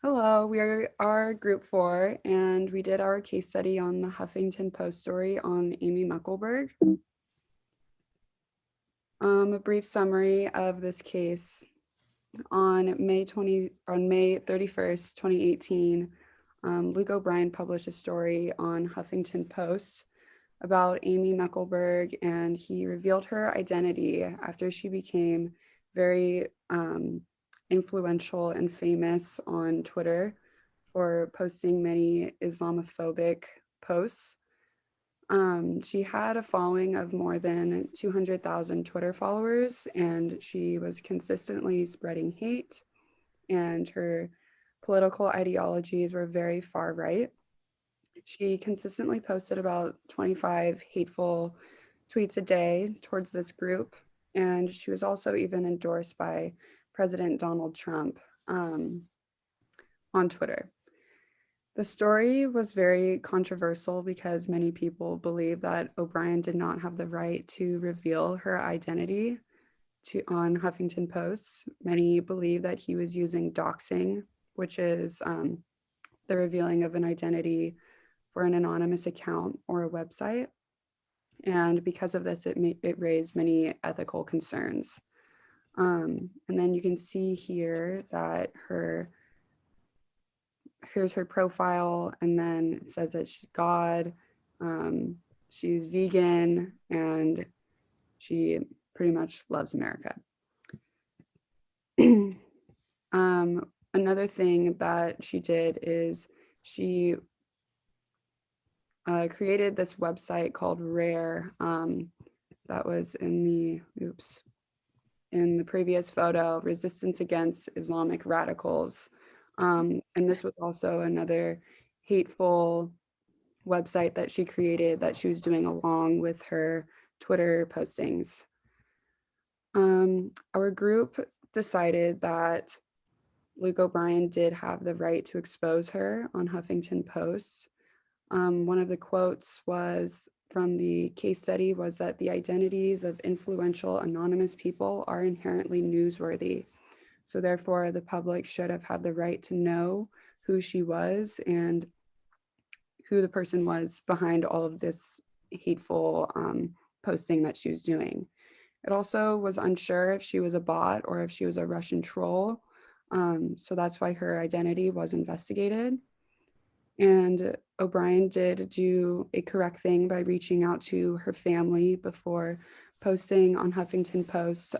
Hello, we are group 4, and we did our case study on the Huffington Post story on Amy Mekelburg. A brief summary of this case. On May 31st, 2018, Luke O'Brien published a story on Huffington Post about Amy Mekelburg, and he revealed her identity after she became very influential and famous on Twitter for posting many Islamophobic posts. She had a following of more than 200,000 Twitter followers, and she was consistently spreading hate, and her political ideologies were very far right. She consistently posted about 25 hateful tweets a day towards this group, and she was also even endorsed by President Donald Trump on Twitter. The story was very controversial because many people believe that O'Brien did not have the right to reveal her identity on Huffington Post. Many believe that he was using doxing, which is the revealing of an identity for an anonymous account or a website. And because of this, it raised many ethical concerns. And then you can see here that here's her profile, and then it says that she's God, she's vegan, and she pretty much loves America. Another thing that she did is she created this website called Rare that was in the previous photo, Resistance Against Islamic Radicals. And this was also another hateful website that she created that she was doing along with her Twitter postings. Our group decided that Luke O'Brien did have the right to expose her on Huffington Post. One of the quotes was from the case study was that the identities of influential anonymous people are inherently newsworthy. So therefore, the public should have had the right to know who she was and who the person was behind all of this hateful posting that she was doing. It also was unsure if she was a bot or if she was a Russian troll. So that's why her identity was investigated. And O'Brien did do a correct thing by reaching out to her family before posting on Huffington Post.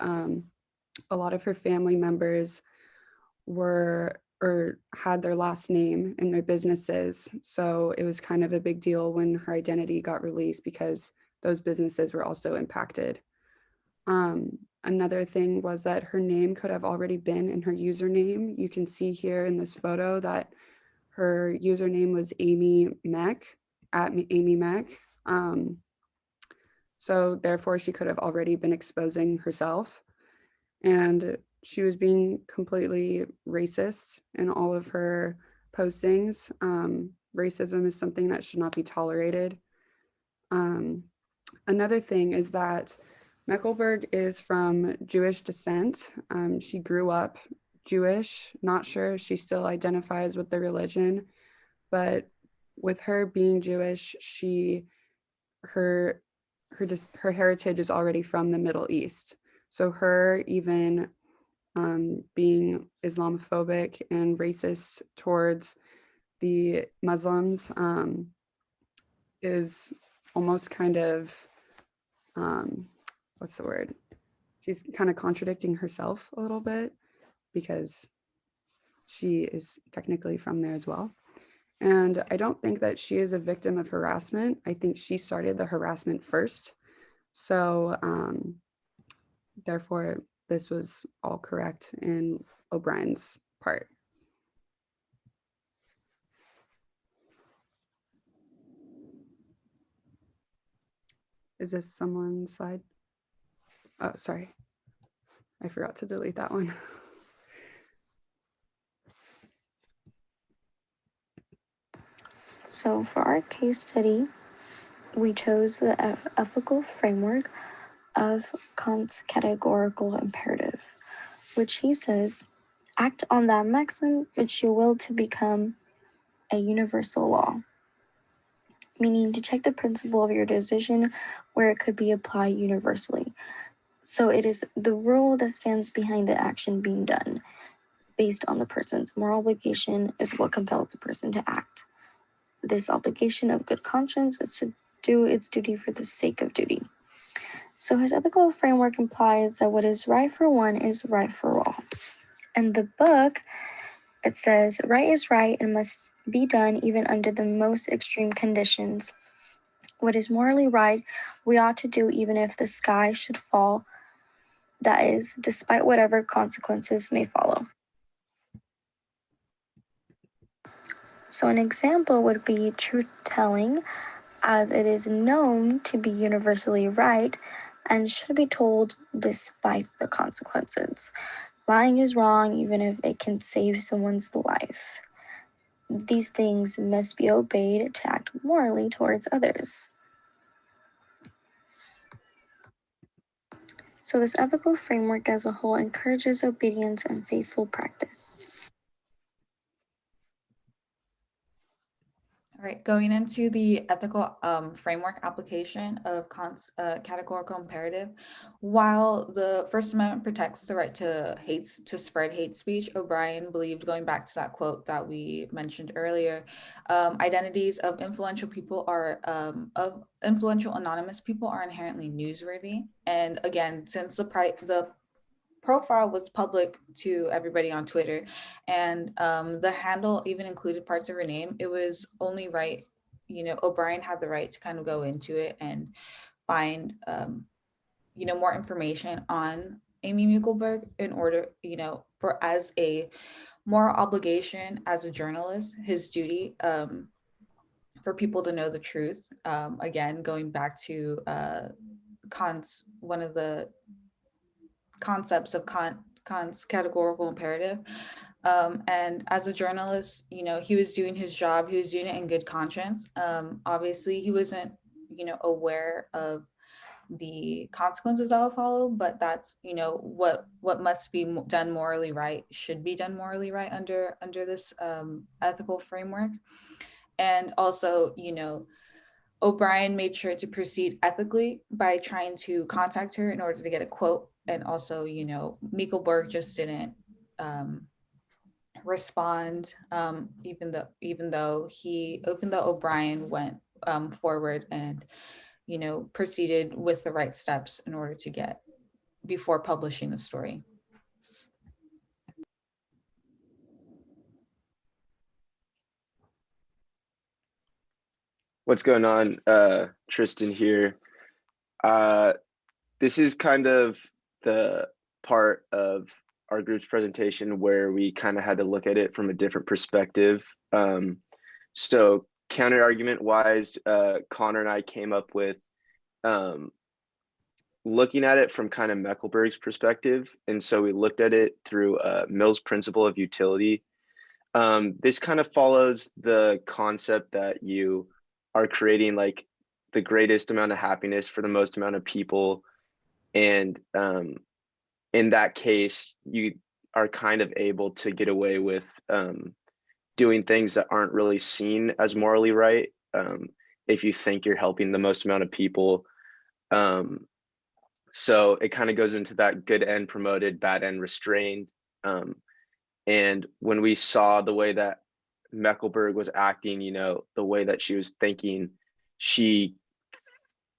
A lot of her family members were or had their last name in their businesses. So it was kind of a big deal when her identity got released because those businesses were also impacted. Another thing was that her name could have already been in her username. You can see here in this photo that her username was Amy Mek, at Amy Mek. So therefore, she could have already been exposing herself. And she was being completely racist in all of her postings. Racism is something that should not be tolerated. Another thing is that Mekelburg is from Jewish descent. She grew up Jewish, not sure if she still identifies with the religion, but with her being Jewish, her heritage is already from the Middle East. So her even being Islamophobic and racist towards the Muslims is almost kind of what's the word? She's kind of contradicting herself a little bit because she is technically from there as well. And I don't think that she is a victim of harassment. I think she started the harassment first. So therefore, this was all correct in O'Brien's part. Is this someone's slide? Oh, sorry. I forgot to delete that one. So for our case study, we chose the ethical framework of Kant's categorical imperative, which he says Act on that maxim which you will to become a universal law, meaning to check the principle of your decision where it could be applied universally. So it is the rule that stands behind the action being done, based on the person's moral obligation, is what compels the person to act. This obligation of good conscience is to do its duty for the sake of duty. So his ethical framework implies that what is right for one is right for all. In the book, it says, right is right and must be done even under the most extreme conditions. What is morally right, we ought to do even if the sky should fall, that is, despite whatever consequences may follow. So an example would be truth-telling, as it is known to be universally right and should be told despite the consequences. Lying is wrong even if it can save someone's life. These things must be obeyed to act morally towards others. So this ethical framework as a whole encourages obedience and faithful practice. All right, going into the ethical framework application of categorical imperative. While the First Amendment protects the right to spread hate speech, O'Brien believed, going back to that quote that we mentioned earlier, identities of influential anonymous people are inherently newsworthy. And again, since the profile was public to everybody on Twitter, and the handle even included parts of her name, it was only right, O'Brien had the right to kind of go into it and find, more information on Amy Mekelburg in order, for as a moral obligation as a journalist, his duty for people to know the truth. Again, going back to one of the concepts of Kant's categorical imperative. And as a journalist, he was doing his job. He was doing it in good conscience. Obviously, he wasn't, aware of the consequences that will follow, but that's, what must be done morally right should be done morally right under this ethical framework. And also, O'Brien made sure to proceed ethically by trying to contact her in order to get a quote. And also, Mekelburg just didn't respond, even though O'Brien went forward and, proceeded with the right steps in order to get before publishing the story. What's going on? Tristan here. This is kind of the part of our group's presentation where we kind of had to look at it from a different perspective. So counter argument wise, Connor and I came up with looking at it from kind of Mekelburg's perspective. And so we looked at it through Mill's principle of utility. This kind of follows the concept that you are creating like the greatest amount of happiness for the most amount of people. And in that case, you are kind of able to get away with doing things that aren't really seen as morally right, if you think you're helping the most amount of people. So it kind of goes into that good end promoted, bad end restrained. And when we saw the way that Mekelburg was acting, the way that she was thinking, she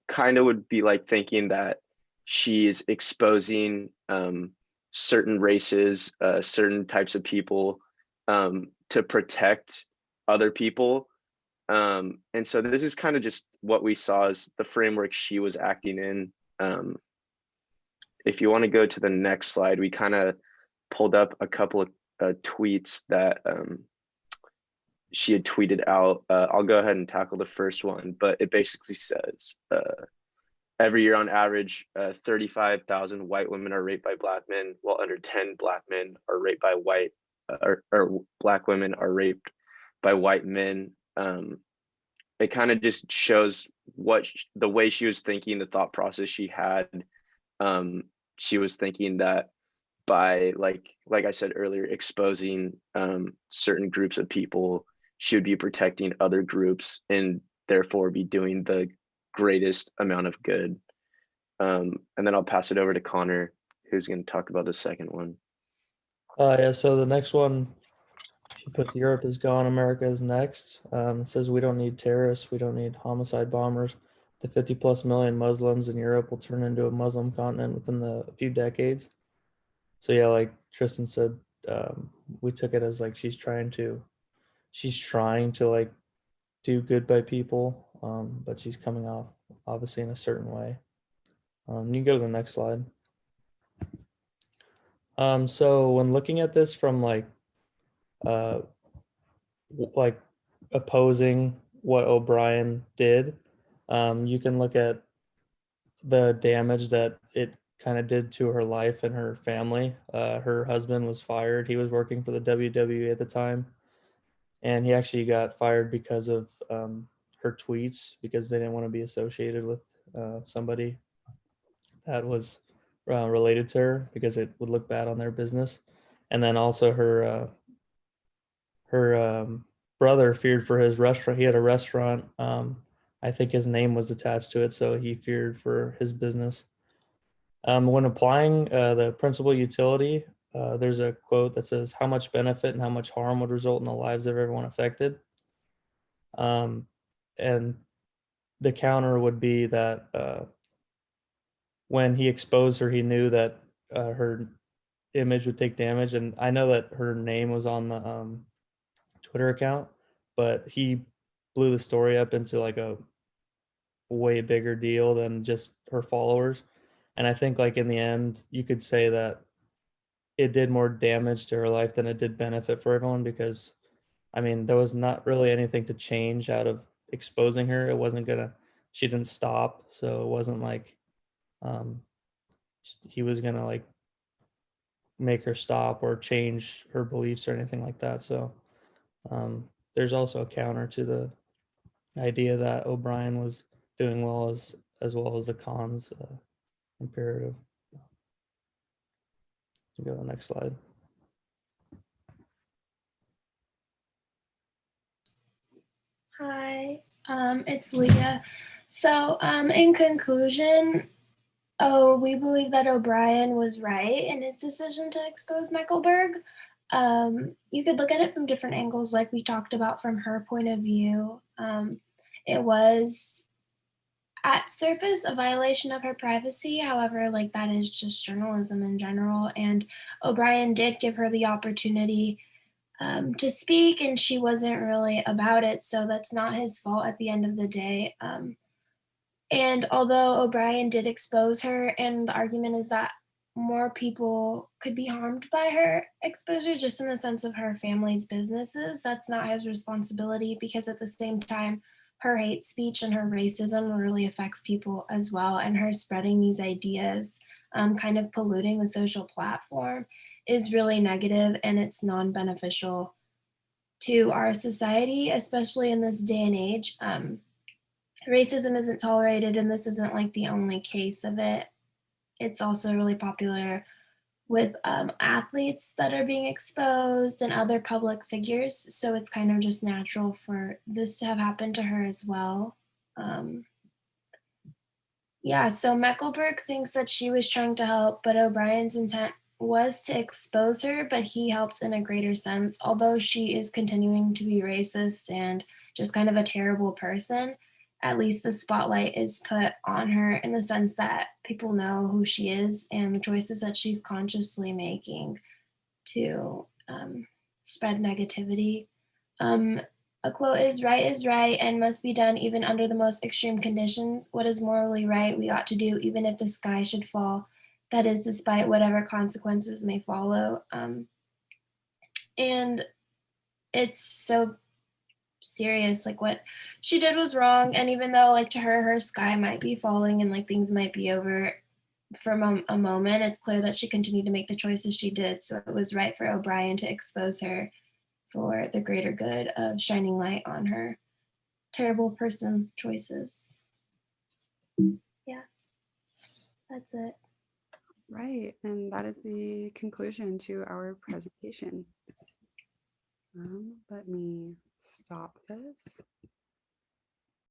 kind of would be like thinking that she's exposing certain races, certain types of people to protect other people. And so this is kind of just what we saw as the framework she was acting in. If you want to go to the next slide, we kind of pulled up a couple of tweets that she had tweeted out. I'll go ahead and tackle the first one, but it basically says, every year on average, 35,000 white women are raped by Black men, while under 10 Black men are raped by or Black women are raped by white men. It kind of just shows the way she was thinking, the thought process she had. She was thinking that by like I said earlier, exposing certain groups of people, she would be protecting other groups and therefore be doing the greatest amount of good. And then I'll pass it over to Connor, who's going to talk about the second one. Yeah, so the next one, she puts Europe is gone, America is next. It says we don't need terrorists, we don't need homicide bombers. The 50 plus million Muslims in Europe will turn into a Muslim continent within a few decades. So yeah, like Tristan said, we took it as like she's trying to like do good by people, but she's coming off obviously in a certain way. You can go to the next slide. So when looking at this from like opposing what O'Brien did, you can look at the damage that it kind of did to her life and her family. Her husband was fired. He was working for the WWE at the time, and he actually got fired because of her tweets, because they didn't want to be associated with somebody that was related to her, because it would look bad on their business. And then also her brother feared for his restaurant. He had a restaurant. I think his name was attached to it, so he feared for his business. When applying the principal utility, there's a quote that says, "How much benefit and how much harm would result in the lives of everyone affected?" And the counter would be that when he exposed her, he knew that her image would take damage. And I know that her name was on the Twitter account, but he blew the story up into like a way bigger deal than just her followers. And I think like in the end, you could say that it did more damage to her life than it did benefit for everyone, because I mean, there was not really anything to change out of exposing her. It wasn't gonna, she didn't stop. So it wasn't like um, he was gonna like make her stop or change her beliefs or anything like that. So there's also a counter to the idea that O'Brien was doing well as well as the cons imperative. Go to the next slide. Hi, it's Leah. So, in conclusion, we believe that O'Brien was right in his decision to expose Mekelburg. You could look at it from different angles, like we talked about from her point of view. It was at surface a violation of her privacy. However, like that is just journalism in general. And O'Brien did give her the opportunity to speak, and she wasn't really about it. So that's not his fault at the end of the day. And although O'Brien did expose her, and the argument is that more people could be harmed by her exposure, just in the sense of her family's businesses, that's not his responsibility, because at the same time, her hate speech and her racism really affects people as well. And her spreading these ideas, kind of polluting the social platform, is really negative, and it's non-beneficial to our society, especially in this day and age. Racism isn't tolerated, and this isn't like the only case of it. It's also really popular with athletes that are being exposed and other public figures. So it's kind of just natural for this to have happened to her as well. Yeah, so Mekelburg thinks that she was trying to help, but O'Brien's intent was to expose her, but he helped in a greater sense. Although she is continuing to be racist and just kind of a terrible person, at least the spotlight is put on her in the sense that people know who she is and the choices that she's consciously making to spread negativity. A quote is right and must be done even under the most extreme conditions. What is morally right, we ought to do even if the sky should fall. That is, despite whatever consequences may follow. And it's so serious. Like what she did was wrong. And even though like to her, her sky might be falling and like things might be over from a moment, it's clear that she continued to make the choices she did. So it was right for O'Brien to expose her for the greater good of shining light on her terrible person choices. Yeah, that's it. Right, and that is the conclusion to our presentation. Let me stop this.